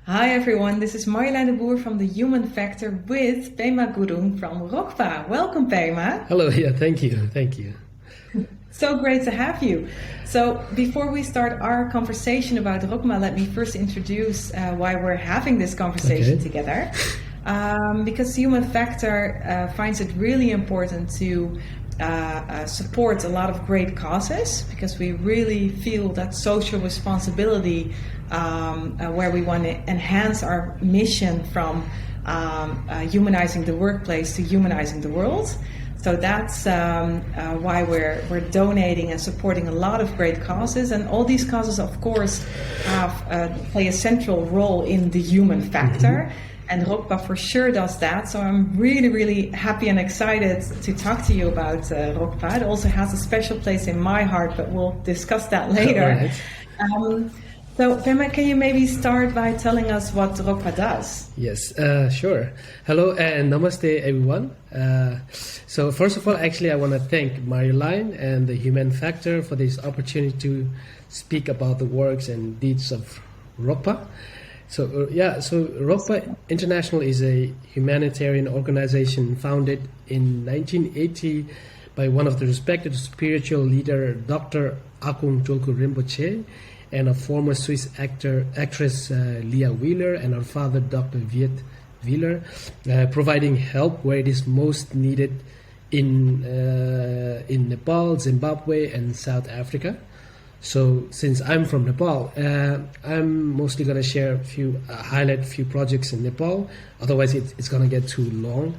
Hi everyone, this is Marjolein de Boer from the Human Factor with Pema Gurung from Rokpa. Welcome Pema. Hello, yeah, thank you. So great to have you. So before we start our conversation about Rokpa, let me first introduce why we're having this conversation together. Because Human Factor finds it really important to support a lot of great causes, because we really feel that social responsibility where we want to enhance our mission from humanizing the workplace to humanizing the world. So that's why we're donating and supporting a lot of great causes, and all these causes, of course, play a central role in the human factor. And Rokpa for sure does that. So I'm really, really happy and excited to talk to you about Rokpa. It also has a special place in my heart, but we'll discuss that later. Right. So, Pema, can you maybe start by telling us what Rokpa does? Yes, sure. Hello and namaste, everyone. So first of all, actually, I want to thank Marjolein and the Human Factor for this opportunity to speak about the works and deeds of Rokpa. So Rokpa International is a humanitarian organization founded in 1980 by one of the respected spiritual leader, Dr. Akung Tulku Rinpoche, and a former Swiss actress Leah Wheeler, and her father, Dr. Viet Wheeler, providing help where it is most needed in Nepal, Zimbabwe, and South Africa. So since I'm from Nepal, I'm mostly going to share highlight a few projects in Nepal. Otherwise, it's going to get too long.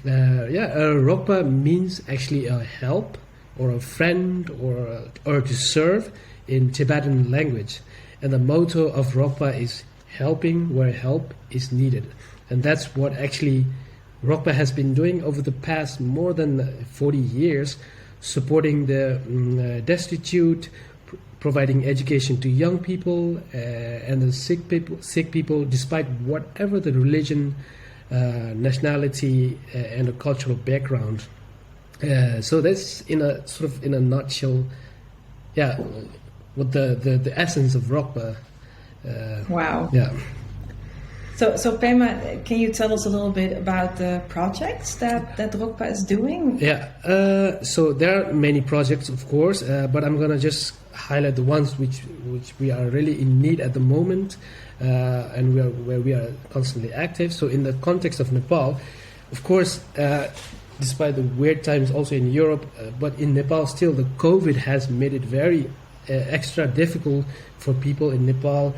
Rokpa means actually a help or a friend or to serve in Tibetan language. And the motto of Rokpa is helping where help is needed. And that's what actually Rokpa has been doing over the past more than 40 years, supporting the destitute, providing education to young people and the sick people, despite whatever the religion, nationality, and a cultural background. So that's in a nutshell, what the essence of Rokpa. Wow. Yeah. So Pema, can you tell us a little bit about the projects that Rokpa is doing? Yeah, so there are many projects, of course, but I'm going to just highlight the ones which we are really in need at the moment, and where we are constantly active. So in the context of Nepal, of course, despite the weird times also in Europe, but in Nepal still the COVID has made it very extra difficult for people in Nepal,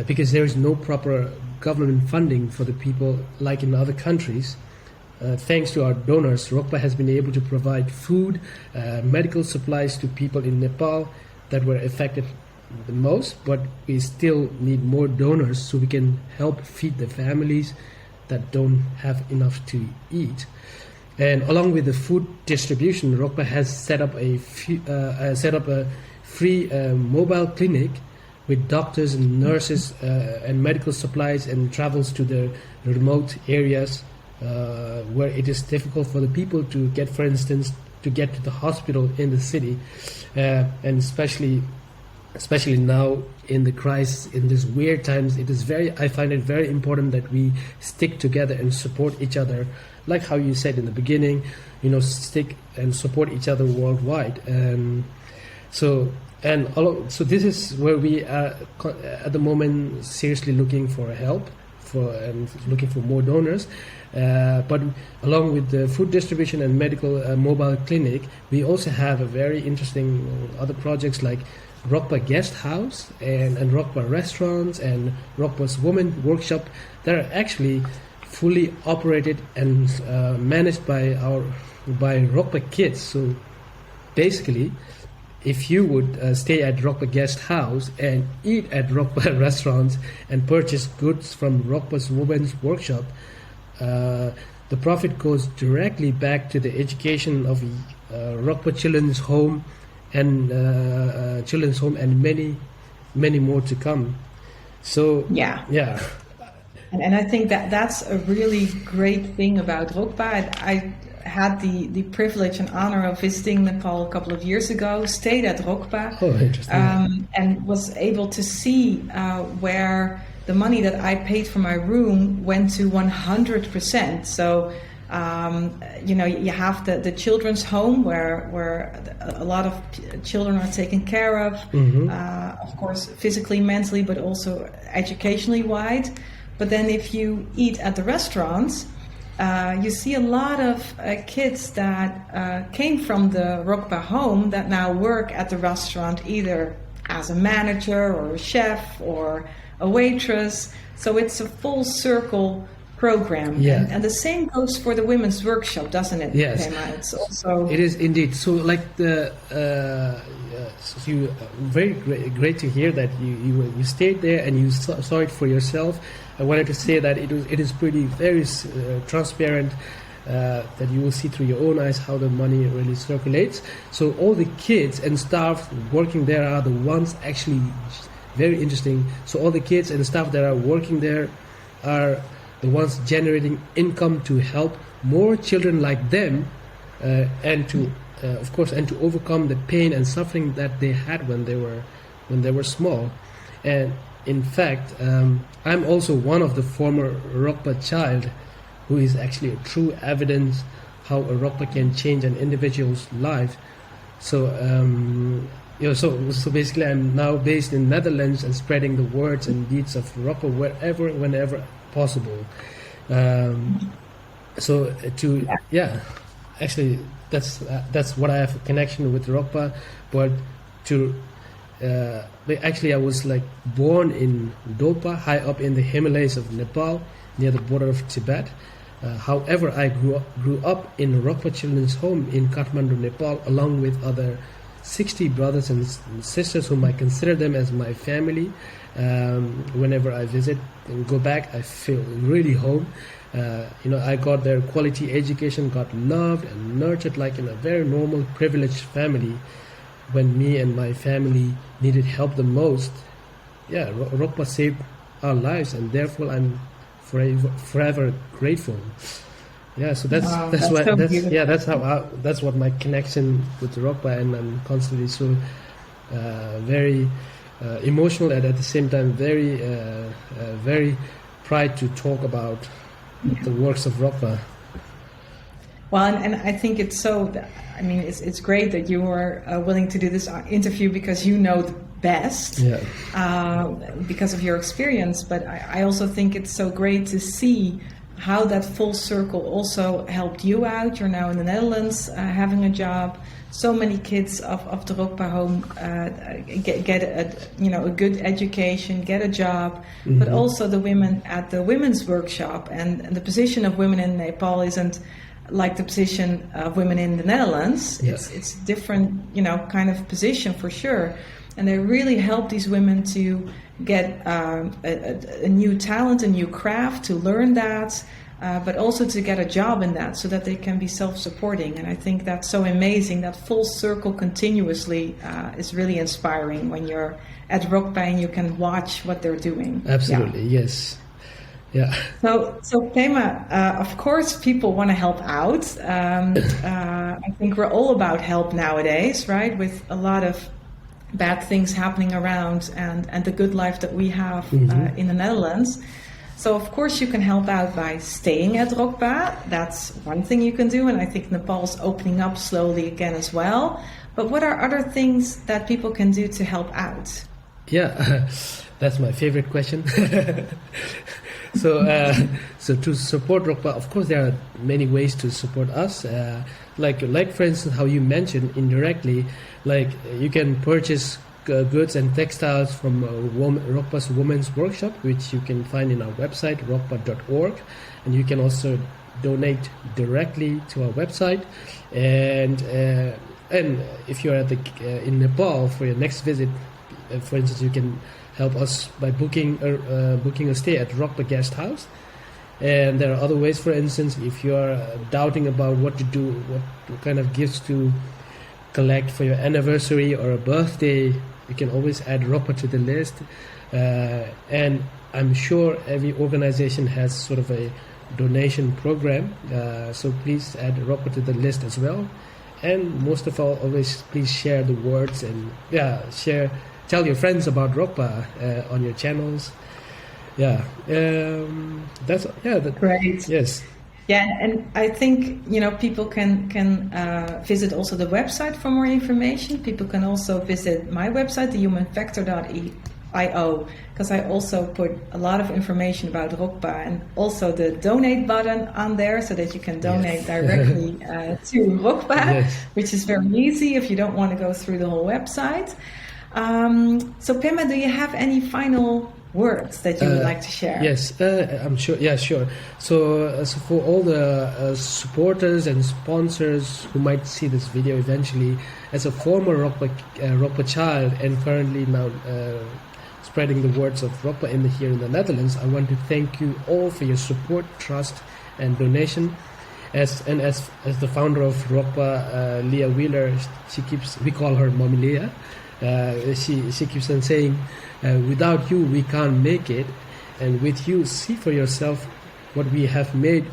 because there is no proper government funding for the people like in other countries. Thanks to our donors, Rokpa has been able to provide food, medical supplies to people in Nepal that were affected the most, but we still need more donors so we can help feed the families that don't have enough to eat. And along with the food distribution, Rokpa has set up a free mobile clinic with doctors and nurses and medical supplies, and travels to the remote areas where it is difficult for the people to get, for instance, to get to the hospital in the city, and especially now in the crisis, in these weird times, I find it very important that we stick together and support each other, like how you said in the beginning, stick and support each other worldwide. So this is where we are at the moment, seriously looking for help and looking for more donors. But along with the food distribution and medical mobile clinic, we also have a very interesting other projects like Rokpa Guest House and Rokpa Restaurants and Rokpa's Women Workshop that are actually fully operated and managed by Rokpa kids. So basically, if you would stay at Rokpa Guest House and eat at Rokpa Restaurants and purchase goods from Rokpa's Women's Workshop, the profit goes directly back to the education of Rokpa Children's Home and many more to come. So yeah. And I think that's a really great thing about Rokpa. I had the privilege and honor of visiting Nepal a couple of years ago, stayed at Rokpa, and was able to see where the money that I paid for my room went to 100%. So you have the children's home where a lot of children are taken care of, of course, physically, mentally, but also educationally wide. But then if you eat at the restaurants, you see a lot of kids that came from the Rokpa home that now work at the restaurant, either as a manager or a chef or a waitress. So it's a full circle program. Yeah. And the same goes for the women's workshop, doesn't it? Yes. Pema? It's also... It is indeed. So like very great to hear that you stayed there and you saw it for yourself. I wanted to say that it is pretty very transparent, that you will see through your own eyes how the money really circulates. So all the kids and staff working there are the ones actually very interesting. So all the kids and staff that are working there are the ones generating income to help more children like them, and to of course, and to overcome the pain and suffering that they had when they were small. And in fact, I'm also one of the former Rokpa child, who is actually a true evidence how a Rokpa can change an individual's life. So so basically, I'm now based in Netherlands and spreading the words and deeds of Rokpa whenever possible. Actually, that's what I have a connection with Rokpa. But actually, I was like born in Dolpa, high up in the Himalayas of Nepal, near the border of Tibet. However, I grew up in a Rokpa children's home in Kathmandu, Nepal, along with other 60 brothers and sisters whom I consider them as my family. Whenever I visit and go back, I feel really home. I got their quality education, got loved and nurtured like in a very normal, privileged family. When me and my family needed help the most, Rokpa saved our lives, and therefore I'm forever grateful. Yeah, so that's what my connection with Rokpa, and I'm constantly so very emotional, and at the same time very proud to talk about the works of Rokpa. Well, and I think it's so. I mean, it's great that you are willing to do this interview because you know the best, because of your experience. But I also think it's so great to see how that full circle also helped you out. You're now in the Netherlands, having a job. So many kids of the Rokpa home get a good education, get a job, but also the women at the women's workshop. And the position of women in Nepal isn't like the position of women in the Netherlands. It's different, kind of position for sure. And they really help these women to get a new talent, a new craft, to learn that, but also to get a job in that so that they can be self-supporting. And I think that's so amazing. That full circle continuously is really inspiring when you're at Rokpa and you can watch what they're doing. Absolutely, yes. Yeah. So Pema, of course, people want to help out. I think we're all about help nowadays, right? With a lot of bad things happening around and the good life that we have in the Netherlands. So of course you can help out by staying at Rokpa. That's one thing you can do, and I think Nepal's opening up slowly again as well. But what are other things that people can do to help out? Yeah, that's my favorite question. So to support Rokpa, of course, there are many ways to support us. Like for instance, how you mentioned indirectly, like you can purchase goods and textiles from Rokpa's Women's Workshop, which you can find in our website, rokpa.org, and you can also donate directly to our website. And if you're in Nepal for your next visit, for instance, you can help us by booking a stay at Rokpa Guest House. And there are other ways. For instance, if you are doubting about what to do, what kind of gifts to collect for your anniversary or a birthday, you can always add Rokpa to the list. And I'm sure every organization has sort of a donation program. So please add Rokpa to the list as well. And most of all, always please share the words and tell your friends about Rokpa on your channels. Yeah, that's Great. yes. Yeah, and I think people can visit also the website for more information. People can also visit my website, thehumanfactor.io, because I also put a lot of information about Rokpa and also the donate button on there, so that you can donate directly to Rokpa, which is very easy if you don't want to go through the whole website. So Pema, do you have any final words that you would like to share? Yes, I'm sure. Yeah, sure. So for all the supporters and sponsors who might see this video eventually, as a former Rokpa child and currently now spreading the words of Rokpa here in the Netherlands, I want to thank you all for your support, trust, and donation. As the founder of Rokpa, Leah Wheeler, we call her Mommy Leah. She keeps on saying, without you we can't make it, and with you, see for yourself what we have made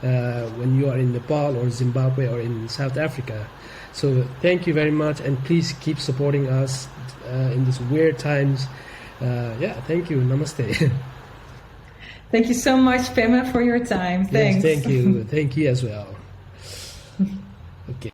when you are in Nepal or Zimbabwe or in South Africa. So thank you very much, and please keep supporting us in these weird times. Thank you. Namaste. Thank you so much, Pema, for your time. Thanks. Yes, thank you. Thank you as well.